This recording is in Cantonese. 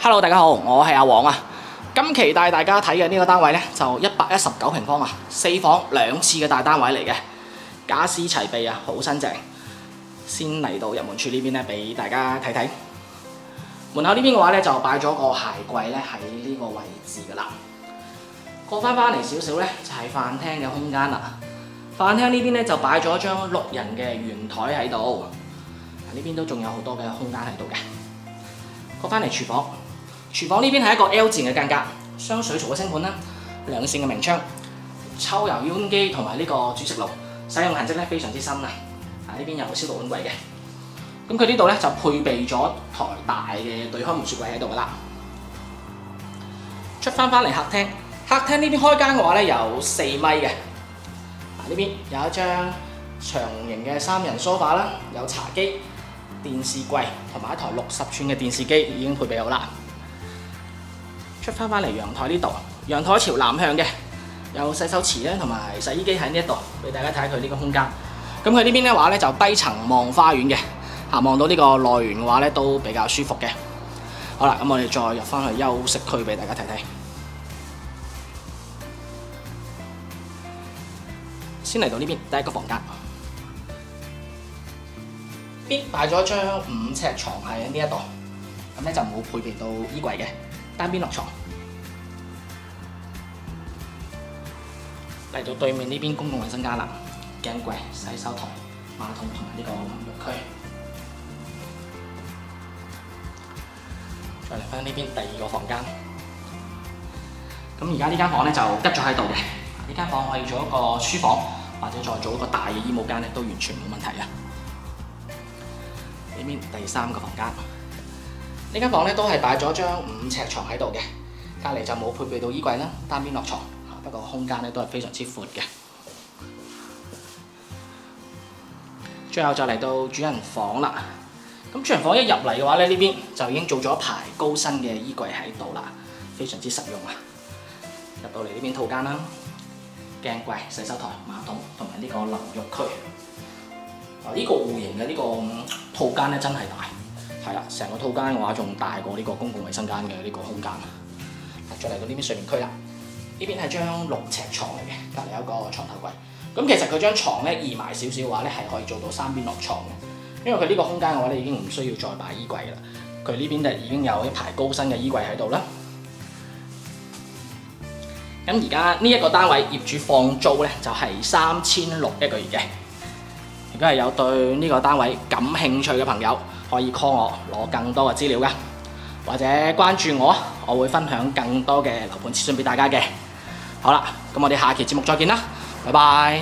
Hello， 大家好，我係阿黃啊。今期帶大家睇嘅呢個單位呢，就119平方啊，4房2廁嘅大單位嚟嘅，家私齊備啊，好新淨。先嚟到入門處呢邊呢，俾大家睇睇。門口呢邊嘅話呢，就擺咗個鞋櫃呢喺呢個位置噶啦。過翻嚟少少呢，就係飯廳嘅空間啦。飯廳呢邊呢，就擺咗張6人嘅圓台喺度，呢邊都仲有好多嘅空間喺度嘅。過翻嚟廚房。廚房呢邊係一個 L 字嘅間隔，雙水槽嘅星盤啦，2線嘅明窗，抽油煙機同埋呢個煮食爐，使用痕跡咧非常之深啊！呢邊有消毒碗櫃嘅，咁佢呢度咧就配備咗台大嘅對開門雪櫃喺度噶啦。出翻嚟客廳，客廳呢邊開間嘅話咧有4米嘅，呢邊有一張長型嘅3人梳化啦，有茶几、電視櫃同埋一台60寸嘅電視機已經配備好啦。出翻嚟陽台呢度，陽台朝南向嘅，有洗手池咧同埋洗衣機喺呢一度，俾大家睇下佢呢個空間。咁佢呢邊嘅話咧就低層望花園嘅，望到呢個內園嘅話咧都比較舒服嘅。好啦，咁我哋再入翻去休息區俾大家睇睇。先嚟到呢邊第一個房間，邊擺咗張5尺床喺呢一度，咁咧就冇配備到衣櫃嘅。單邊落床，嚟到對面呢邊公共衞生間啦，鏡櫃、洗手台、馬桶同埋呢個淋浴區。再嚟翻呢邊第2個房間，咁而家呢間房咧就吉咗喺度嘅，呢間房可以做一個書房，或者再做一個大嘅衣帽間咧，都完全冇問題啊！呢邊第3個房間。呢間房咧都係擺咗張5尺床喺度嘅，隔離就冇配備到衣櫃啦，單邊落床，不過空間咧都係非常之闊嘅。最後就嚟到主人房啦。咁主人房一入嚟嘅話咧，呢邊就已經做咗一排高身嘅衣櫃喺度啦，非常之實用啊！入到嚟呢邊套間啦，鏡櫃、洗手台、馬桶同埋呢個淋浴區。呢個戶型嘅呢個套間咧真係大。係啦，成個套間嘅話仲大過呢個公共衞生間嘅呢個空間。再嚟到呢邊睡眠區啦，呢邊係張6尺床嚟嘅，隔離有一個床頭櫃。咁其實佢張床咧移埋少少嘅話咧，係可以做到3邊落床嘅，因為佢呢個空間嘅話咧已經唔需要再擺衣櫃啦。佢呢邊就已經有一排高身嘅衣櫃喺度啦。咁而家呢一個單位業主放租咧就係3600一個月嘅。如果係有對呢個單位感興趣嘅朋友，可以 call 我攞更多嘅資料㗎，或者關注我，我會分享更多嘅樓盤資訊俾大家嘅。好啦，咁我哋下期節目再見啦，拜拜。